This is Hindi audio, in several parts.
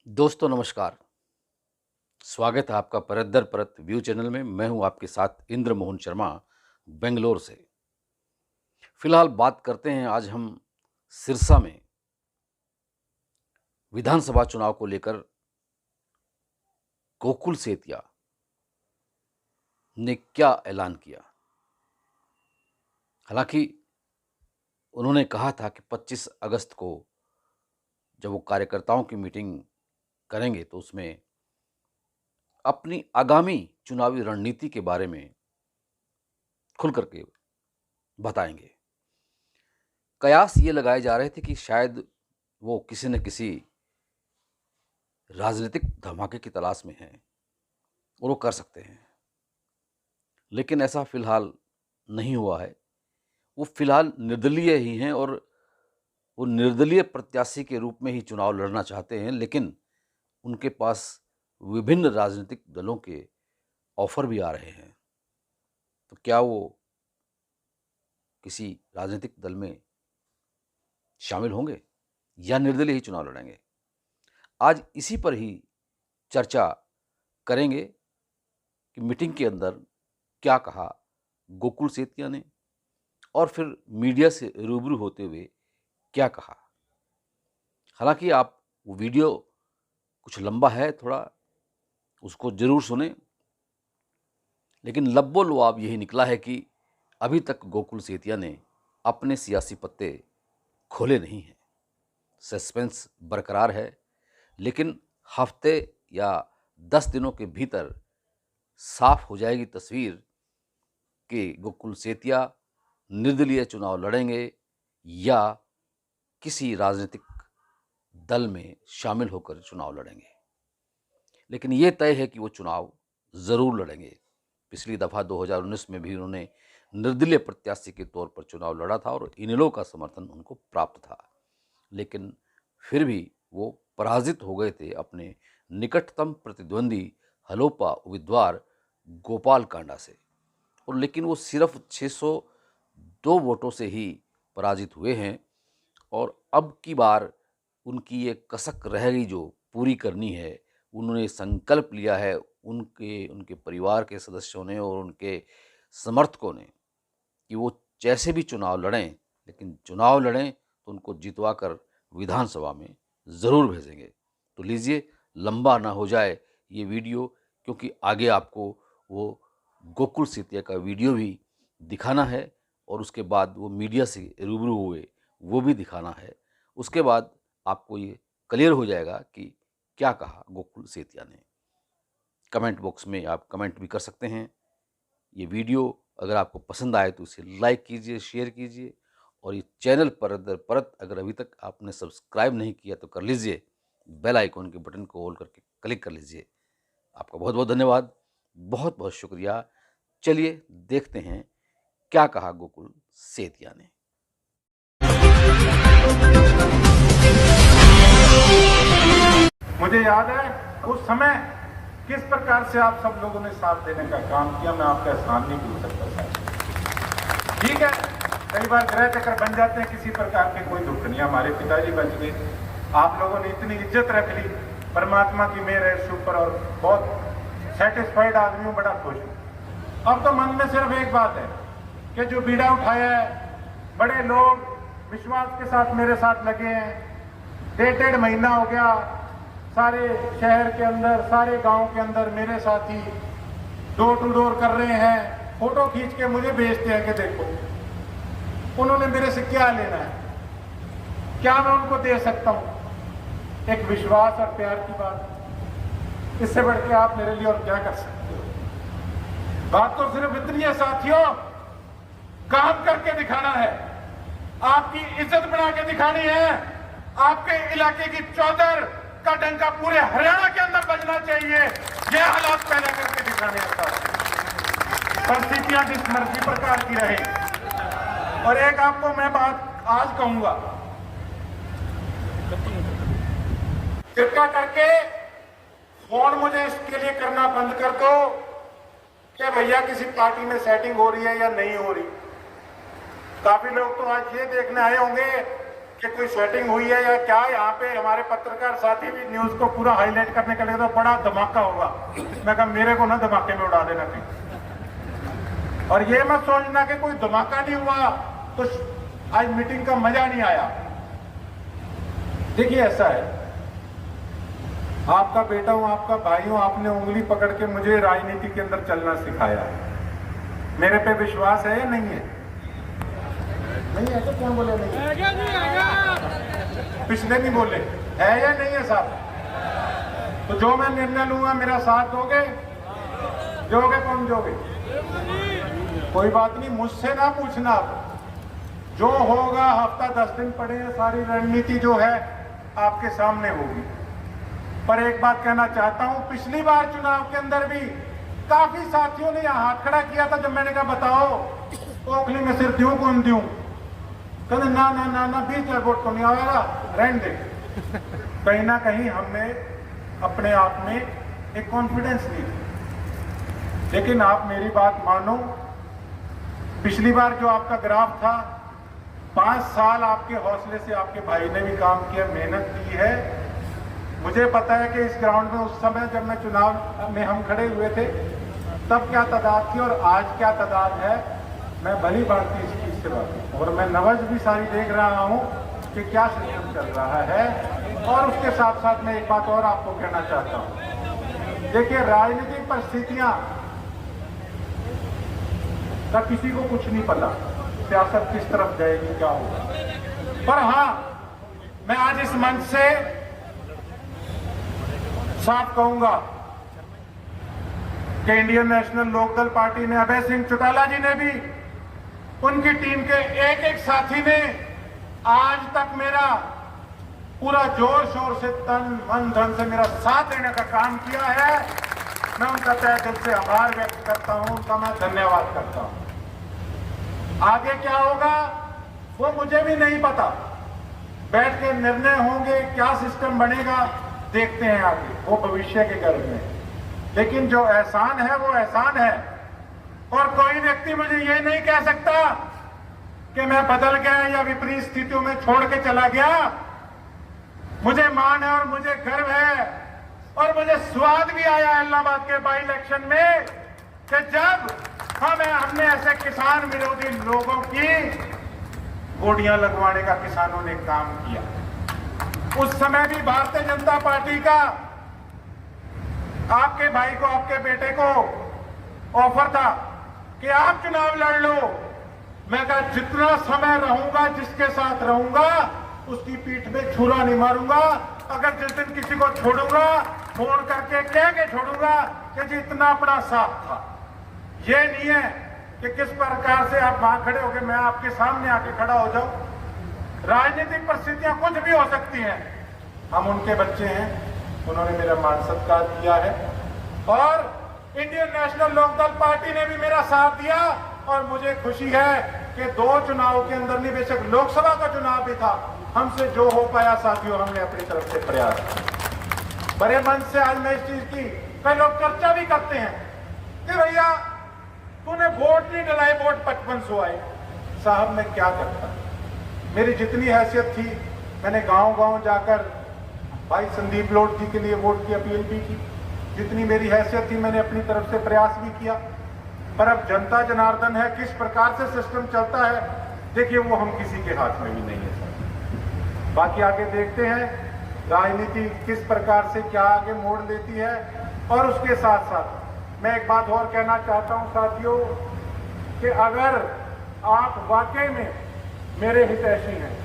दोस्तों नमस्कार। स्वागत है आपका परत दर परत व्यू चैनल में। मैं हूं आपके साथ इंद्र मोहन शर्मा, बेंगलोर से। फिलहाल बात करते हैं आज हम सिरसा में विधानसभा चुनाव को लेकर गोकुल सेतिया ने क्या ऐलान किया। हालांकि उन्होंने कहा था कि 25 अगस्त को जब वो कार्यकर्ताओं की मीटिंग करेंगे तो उसमें अपनी आगामी चुनावी रणनीति के बारे में खुल करके बताएंगे। कयास ये लगाए जा रहे थे कि शायद वो किसी न किसी राजनीतिक धमाके की तलाश में हैं और वो कर सकते हैं, लेकिन ऐसा फिलहाल नहीं हुआ है। वो फिलहाल निर्दलीय ही हैं और वो निर्दलीय प्रत्याशी के रूप में ही चुनाव लड़ना चाहते हैं, लेकिन उनके पास विभिन्न राजनीतिक दलों के ऑफर भी आ रहे हैं। तो क्या वो किसी राजनीतिक दल में शामिल होंगे या निर्दलीय ही चुनाव लड़ेंगे? आज इसी पर ही चर्चा करेंगे कि मीटिंग के अंदर क्या कहा गोकुल सेतिया ने और फिर मीडिया से रूबरू होते हुए क्या कहा। हालांकि आप वो वीडियो कुछ लंबा है, थोड़ा उसको जरूर सुने, लेकिन लब्बो लुआब यही निकला है कि अभी तक गोकुल सेतिया ने अपने सियासी पत्ते खोले नहीं हैं। सस्पेंस बरकरार है, लेकिन हफ्ते या 10 दिनों के भीतर साफ हो जाएगी तस्वीर कि गोकुल सेतिया निर्दलीय चुनाव लड़ेंगे या किसी राजनीतिक दल में शामिल होकर चुनाव लड़ेंगे। लेकिन ये तय है कि वो चुनाव ज़रूर लड़ेंगे। पिछली दफ़ा 2019 में भी उन्होंने निर्दलीय प्रत्याशी के तौर पर चुनाव लड़ा था और इनेलो का समर्थन उनको प्राप्त था, लेकिन फिर भी वो पराजित हो गए थे अपने निकटतम प्रतिद्वंदी हलोपा उम्मीदवार गोपाल कांडा से। और लेकिन वो सिर्फ 602 वोटों से ही पराजित हुए हैं और अब की बार उनकी ये कसक रह गई जो पूरी करनी है। उन्होंने संकल्प लिया है, उनके परिवार के सदस्यों ने और उनके समर्थकों ने, कि वो जैसे भी चुनाव लड़ें, लेकिन चुनाव लड़ें तो उनको जितवा कर विधानसभा में ज़रूर भेजेंगे। तो लीजिए, लंबा ना हो जाए ये वीडियो, क्योंकि आगे आपको वो गोकुल सेतिया का वीडियो भी दिखाना है और उसके बाद वो मीडिया से रूबरू हुए वो भी दिखाना है। उसके बाद आपको ये क्लियर हो जाएगा कि क्या कहा गोकुल सेतिया ने। कमेंट बॉक्स में आप कमेंट भी कर सकते हैं। ये वीडियो अगर आपको पसंद आए तो इसे लाइक कीजिए, शेयर कीजिए और ये चैनल परत दर परत अगर अभी तक आपने सब्सक्राइब नहीं किया तो कर लीजिए। बेल आइकॉन के बटन को ऑल करके क्लिक कर लीजिए। आपका बहुत बहुत धन्यवाद, बहुत बहुत शुक्रिया। चलिए देखते हैं क्या कहा गोकुल सेतिया ने। मुझे याद है उस समय किस प्रकार से आप सब लोगों ने साथ देने का काम किया। मैं आपका एहसान नहीं भूल सकता साहब। ठीक है, कई बार ग्रह चक्कर बन जाते हैं, किसी प्रकार के कोई दुख नहीं। हमारे पिताजी बच गए, आप लोगों ने इतनी इज्जत रख ली, परमात्मा की मेहर है ऊपर और बहुत सेटिस्फाइड आदमी हूँ, बड़ा खुश हूँ। अब तो मन में सिर्फ एक बात है कि जो बीड़ा उठाया है, बड़े लोग विश्वास के साथ मेरे साथ लगे हैं। 1.5 महीना हो गया, सारे शहर के अंदर, सारे गांव के अंदर मेरे साथी डोर टू डोर कर रहे हैं, फोटो खींच के मुझे भेजते हैं कि देखो उन्होंने मेरे से क्या लेना है, क्या मैं उनको दे सकता हूं। एक विश्वास और प्यार की बात, इससे बढ़ के आप मेरे लिए और क्या कर सकते हो। बात तो सिर्फ इतनी है साथियों, काम करके दिखाना है, आपकी इज्जत बना के दिखानी है। आपके इलाके की चौधर का डंका पूरे हरियाणा के अंदर बजना चाहिए। ये हालात पैदा करके दिखाने हैं। परिस्थितियां जिस मर्जी प्रकार की रहे। और एक आपको मैं बात आज कहूंगा, कृपया करके फोन मुझे इसके लिए करना बंद कर दो कि भैया किसी पार्टी में सेटिंग हो रही है या नहीं हो रही। काफी लोग तो आज ये देखने आए होंगे कि कोई सेटिंग हुई है या क्या। यहाँ पे हमारे पत्रकार साथी भी न्यूज को पूरा हाईलाइट करने के लिए तो बड़ा धमाका होगा। मैं कहा मेरे को ना धमाके में उड़ा देना कहीं, और ये मत सोचना कि कोई धमाका नहीं हुआ तो आज मीटिंग का मजा नहीं आया। देखिए ऐसा है, आपका बेटा हूं, आपका भाई हूं, आपने उंगली पकड़ के मुझे राजनीति के अंदर चलना सिखाया। मेरे पे विश्वास है या नहीं है? नहीं है तो कौन बोले नहीं है? पिछले नहीं बोले है या नहीं है साहब? तो जो मैं निर्णय लूंगा मेरा साथ दोगे? जोगे कौन जोगे? कोई बात नहीं, मुझसे ना पूछना। आप जो होगा, हफ्ता 10 दिन पड़े हैं, सारी रणनीति जो है आपके सामने होगी। पर एक बात कहना चाहता हूं, पिछली बार चुनाव के अंदर भी काफी साथियों ने यहां हाथ खड़ा किया था। जब मैंने कहा बताओ ओखली में सिर दूं कौन दूं, कहते ना ना ना ना 20,000 वोट तो नहीं आएगा, रहने दे। कहीं ना कहीं हमने अपने आप में एक कॉन्फिडेंस दी थी। लेकिन आप मेरी बात मानो, पिछली बार जो आपका ग्राफ था, 5 साल आपके हौसले से आपके भाई ने भी काम किया, मेहनत की है। मुझे पता है कि इस ग्राउंड में उस समय जब मैं चुनाव में हम खड़े हुए थे तब क्या तादाद थी और आज क्या तादाद है, मैं भली भांति इस चीज से वाकिफ। और मैं नवज भी सारी देख रहा हूं कि क्या सिस्टम चल रहा है। और उसके साथ साथ मैं एक बात और आपको कहना चाहता हूं, देखिए राजनीतिक परिस्थितियां का किसी को कुछ नहीं पता, सियासत किस तरफ जाएगी, क्या होगा। पर हाँ, मैं आज इस मंच से साफ कहूंगा कि इंडियन नेशनल लोकदल पार्टी ने, अभय सिंह चौटाला जी ने भी, उनकी टीम के एक एक साथी ने आज तक मेरा पूरा जोर शोर से, तन मन धन से मेरा साथ देने का काम किया है। मैं उनका तहे दिल से आभार व्यक्त करता हूं, उनका मैं धन्यवाद करता हूं। आगे क्या होगा वो मुझे भी नहीं पता, बैठ के निर्णय होंगे, क्या सिस्टम बनेगा देखते हैं आगे, वो भविष्य के गर्भ में। लेकिन जो एहसान है वो एहसान है, और कोई व्यक्ति मुझे ये नहीं कह सकता कि मैं बदल गया या विपरीत स्थितियों में छोड़ के चला गया। मुझे मान है और मुझे गर्व है और मुझे स्वाद भी आया इलाहाबाद के बाई इलेक्शन में कि जब हमने ऐसे किसान विरोधी लोगों की गोलियां लगवाने का किसानों ने काम किया। उस समय भी भारतीय जनता पार्टी का आपके भाई को, आपके बेटे को ऑफर था कि आप चुनाव लड़ लो। मैं कहा जितना समय रहूंगा, जिसके साथ रहूंगा, उसकी पीठ में छुरा नहीं मारूंगा। अगर जिस दिन किसी को छोड़ूंगा, फोन करके कह के छोड़ूंगा कि जी इतना अपना साथ था। ये नहीं है कि किस प्रकार से आप वहां खड़े होकर मैं आपके सामने आके खड़ा हो जाऊं। राजनीतिक परिस्थितियां कुछ भी हो सकती हैं। हम उनके बच्चे हैं, उन्होंने मेरा मान सत्कार किया है और इंडियन नेशनल लोकदल पार्टी ने भी मेरा साथ दिया। और मुझे खुशी है कि 2 चुनाव के अंदर नहीं, बेशक लोकसभा का चुनाव भी था, हमसे जो हो पाया साथियों हमने अपनी तरफ से प्रयास किया। बड़े मन से आज मैं इस चीज की, कई लोग चर्चा भी करते हैं कि भैया तूने वोट नहीं डलाए, वोट 5500 आए। साहब मैं क्या करता, मेरी जितनी हैसियत थी मैंने गांव-गांव जाकर भाई संदीप लोड जी के लिए वोट की अपील भी की। जितनी मेरी हैसियत थी मैंने अपनी तरफ से प्रयास भी किया। पर अब जनता जनार्दन है, किस प्रकार से सिस्टम चलता है देखिए, वो हम किसी के हाथ में भी नहीं है सर। बाकी आगे देखते हैं राजनीति किस प्रकार से क्या आगे मोड़ लेती है। और उसके साथ साथ मैं एक बात और कहना चाहता हूं साथियों कि अगर आप वाकई में मेरे हितैषी हैं,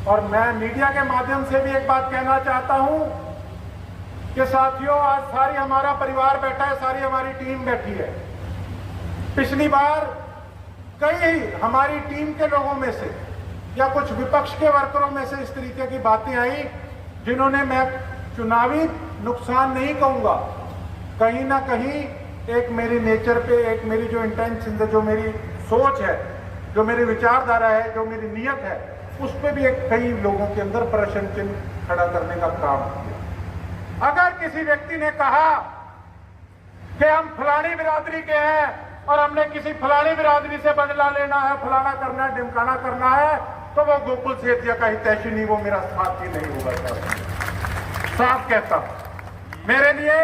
और मैं मीडिया के माध्यम से भी एक बात कहना चाहता हूं कि साथियों आज सारी हमारा परिवार बैठा है, सारी हमारी टीम बैठी है। पिछली बार कई हमारी टीम के लोगों में से या कुछ विपक्ष के वर्करों में से इस तरीके की बातें आई जिन्होंने, मैं चुनावी नुकसान नहीं कहूंगा, कहीं ना कहीं एक मेरी नेचर पे, एक मेरी जो इंटेंशन है, जो मेरी सोच है, जो मेरी विचारधारा है, जो मेरी नीयत है, उस पर भी एक कई लोगों के अंदर प्रश्न चिन्ह खड़ा करने का काम किया। अगर किसी व्यक्ति ने कहा कि हम फलानी बिरादरी के हैं और हमने किसी फलानी बिरादरी से बदला लेना है, फलाना करना है, ढिमकाना करना है, तो वो गोकुल सेठिया का हितैषी नहीं, वो मेरा साथी नहीं होगा साहब। साफ कहता हूं, मेरे लिए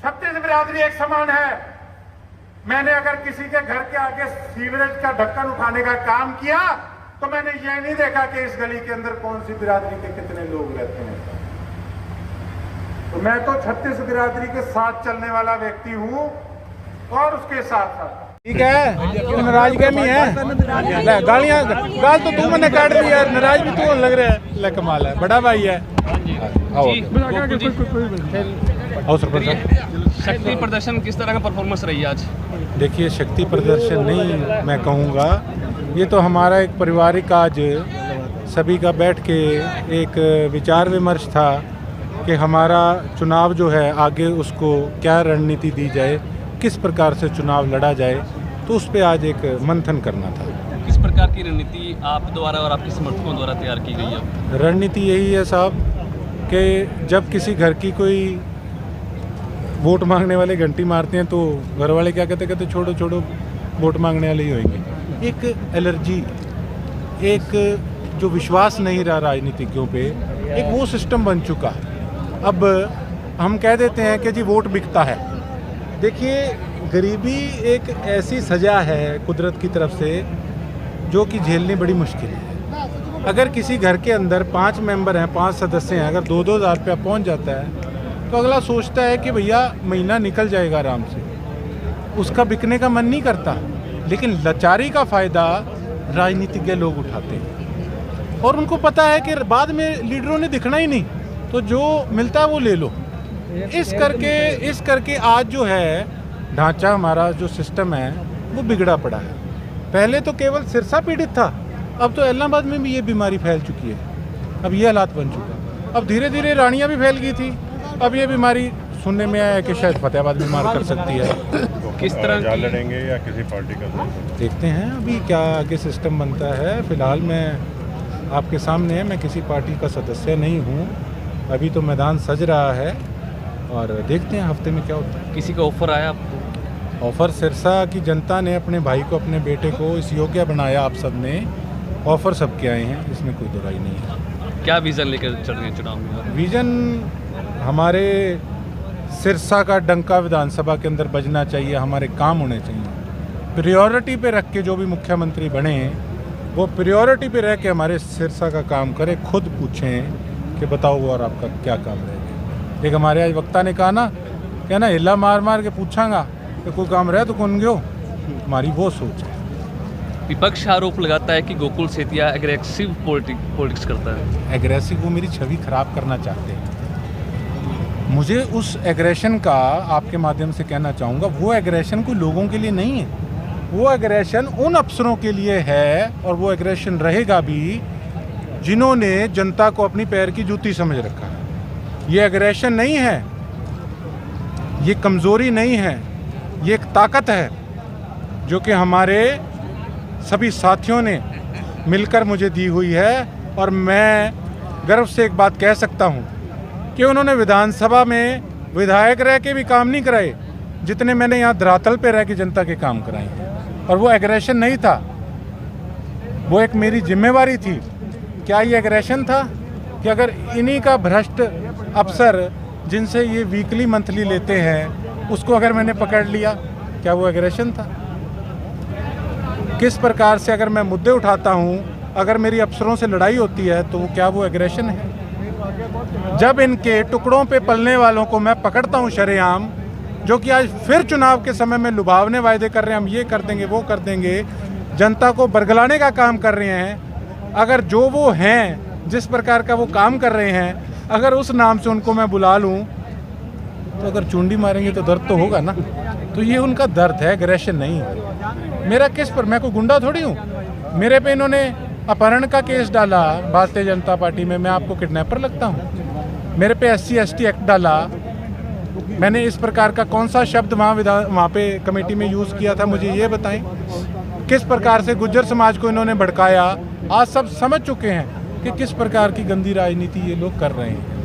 36 बिरादरी एक समान है। मैंने अगर किसी के घर के आगे सीवरेज का ढक्कन उठाने का काम किया तो मैंने ये नहीं देखा कि इस गली के अंदर कौन सी बिरादरी के कितने लोग रहते हैं। तो मैं तो 36 बिरादरी के साथ चलने वाला व्यक्ति हूं और उसके साथ साथ ठीक है, नाराज कमी है, गालियां गाल तो तू मैंने काट दी यार, नाराज भी तू लग रहा है। ले कमाल है, बड़ा भाई है। शक्ति प्रदर्शन किस तरह का परफॉर्मेंस रही आज? देखिए, शक्ति प्रदर्शन नहीं मैं कहूँगा, ये तो हमारा एक पारिवारिक आज सभी का बैठ के एक विचार विमर्श था कि हमारा चुनाव जो है आगे उसको क्या रणनीति दी जाए, किस प्रकार से चुनाव लड़ा जाए, तो उस पर आज एक मंथन करना था। किस प्रकार की रणनीति आप द्वारा और आपके समर्थकों द्वारा तैयार की गई है? रणनीति यही है साहब कि जब किसी घर की कोई वोट मांगने वाले घंटी मारते हैं तो घर वाले क्या कहते छोड़ो छोड़ो, वोट मांगने वाले ही होंगे। एक एलर्जी, एक जो विश्वास नहीं रहा राजनीतिज्ञों पे, एक वो सिस्टम बन चुका। अब हम कह देते हैं कि जी वोट बिकता है। देखिए, गरीबी एक ऐसी सज़ा है कुदरत की तरफ से जो कि झेलनी बड़ी मुश्किल है। अगर किसी घर के अंदर 5 मेंबर हैं, 5 सदस्य हैं, अगर 2-2 हज़ार रुपया पहुँच जाता है तो अगला सोचता है कि भैया महीना निकल जाएगा आराम से, उसका बिकने का मन नहीं करता। लेकिन लाचारी का फ़ायदा राजनीतिज्ञ लोग उठाते हैं और उनको पता है कि बाद में लीडरों ने दिखना ही नहीं, तो जो मिलता है वो ले लो। इस करके आज जो है ढांचा, हमारा जो सिस्टम है वो बिगड़ा पड़ा है। पहले तो केवल सिरसा पीड़ित था, अब तो इलाहाबाद में भी ये बीमारी फैल चुकी है। अब ये हालात बन चुका। अब धीरे धीरे रानियाँ भी फैल गई थी, अब ये बीमारी सुनने में आया कि शायद फतेहाबाद भी मार कर सकती है। किस तरह लड़ेंगे या किसी पार्टी का? देखते हैं अभी क्या आगे सिस्टम बनता है। फिलहाल मैं आपके सामने, मैं किसी पार्टी का सदस्य नहीं हूँ, अभी तो मैदान सज रहा है और देखते हैं हफ्ते में क्या होता है। किसी का ऑफर आया आपको? ऑफ़र सिरसा की जनता ने अपने भाई को, अपने बेटे को इस योग्य बनाया। आप सब ने ऑफ़र सबके आए हैं, इसमें कोई दो राय नहीं है। क्या विज़न लेकर चल रहे हैं चुनाव में? विजन हमारे सिरसा का डंका विधानसभा के अंदर बजना चाहिए, हमारे काम होने चाहिए। प्रायोरिटी पे रख के जो भी मुख्यमंत्री बने वो प्रायोरिटी पे रह के हमारे सिरसा का काम करें। खुद पूछें कि बताओ और आपका क्या काम रहेगा। एक हमारे आज वक्ता ने कहा ना, क्या ना हिला मार मार के पूछांगा कि कोई काम रहे तो कौन गयो, हमारी वो सोच है। विपक्ष आरोप लगाता है कि गोकुल सेठिया एग्रेसिव पॉलिटिक्स करता है। एग्रेसिव, वो मेरी छवि खराब करना चाहते हैं। मुझे उस एग्रेशन का आपके माध्यम से कहना चाहूँगा, वो एग्रेशन कोई लोगों के लिए नहीं है, वो एग्रेशन उन अफसरों के लिए है और वो एग्रेशन रहेगा भी जिन्होंने जनता को अपनी पैर की जूती समझ रखा है। ये एग्रेशन नहीं है, ये कमज़ोरी नहीं है, ये एक ताकत है जो कि हमारे सभी साथियों ने मिलकर मुझे दी हुई है। और मैं गर्व से एक बात कह सकता हूँ कि उन्होंने विधानसभा में विधायक रह के भी काम नहीं कराए जितने मैंने यहाँ धरातल पे रह के जनता के काम कराए हैं। और वो एग्रेशन नहीं था, वो एक मेरी जिम्मेवारी थी। क्या ये एग्रेशन था कि अगर इन्हीं का भ्रष्ट अफसर जिनसे ये वीकली मंथली लेते हैं उसको अगर मैंने पकड़ लिया, क्या वो एग्रेशन था? किस प्रकार से अगर मैं मुद्दे उठाता हूँ, अगर मेरी अफसरों से लड़ाई होती है तो क्या वो एग्रेशन है? जब इनके टुकड़ों पे पलने वालों को मैं पकड़ता हूँ शरेआम, जो कि आज फिर चुनाव के समय में लुभावने वायदे कर रहे हैं, हम ये कर देंगे वो कर देंगे, जनता को बरगलाने का काम कर रहे हैं। अगर जो वो हैं, जिस प्रकार का वो काम कर रहे हैं, अगर उस नाम से उनको मैं बुला लूँ तो अगर चुंडी मारेंगे तो दर्द तो होगा ना। तो ये उनका दर्द है, एग्रेशन नहीं है। मेरा किस पर, मैं कोई गुंडा थोड़ी हूँ। मेरे पे इन्होंने अपहरण का केस डाला भारतीय जनता पार्टी में, मैं आपको किडनैपर लगता हूँ? मेरे पे SC/ST एक्ट डाला, मैंने इस प्रकार का कौन सा शब्द वहाँ पे कमेटी में यूज़ किया था, मुझे ये बताएं। किस प्रकार से गुज्जर समाज को इन्होंने भड़काया, आज सब समझ चुके हैं कि किस प्रकार की गंदी राजनीति ये लोग कर रहे हैं।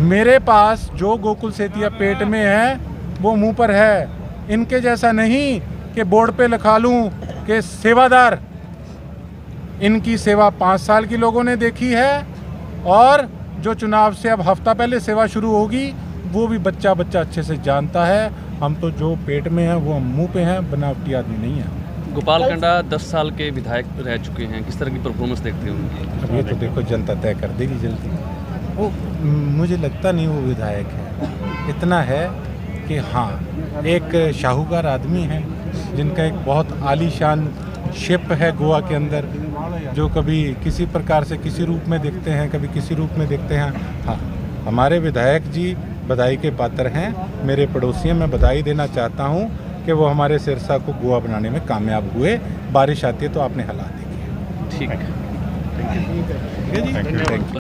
मेरे पास जो गोकुल सेठिया पेट में है वो मुंह पर है, इनके जैसा नहीं कि बोर्ड पे लिखा लूँ कि सेवादार। इनकी सेवा 5 साल की लोगों ने देखी है, और जो चुनाव से अब हफ्ता पहले सेवा शुरू होगी वो भी बच्चा अच्छे से जानता है। हम तो जो पेट में है वो हम मुंह पे हैं, बनावटी आदमी नहीं है। गोपाल कांडा 10 साल के विधायक रह चुके हैं, किस तरह की परफॉर्मेंस देखते हैं उनकी? अब ये तो देखो जनता तय कर देगी जल्दी। वो मुझे लगता नहीं वो विधायक है। इतना है कि हाँ, एक शाहूकार आदमी है जिनका एक बहुत आलीशान शिप है गोवा के अंदर, जो कभी किसी प्रकार से किसी रूप में दिखते हैं, कभी किसी रूप में दिखते हैं। हाँ, हमारे विधायक जी बधाई के पात्र हैं। मेरे पड़ोसी हैं, मैं बधाई देना चाहता हूँ कि वो हमारे सिरसा को गोवा बनाने में कामयाब हुए। बारिश आती है तो आपने हालात देखिए। ठीक है। ठीक है जी, थैंक यू।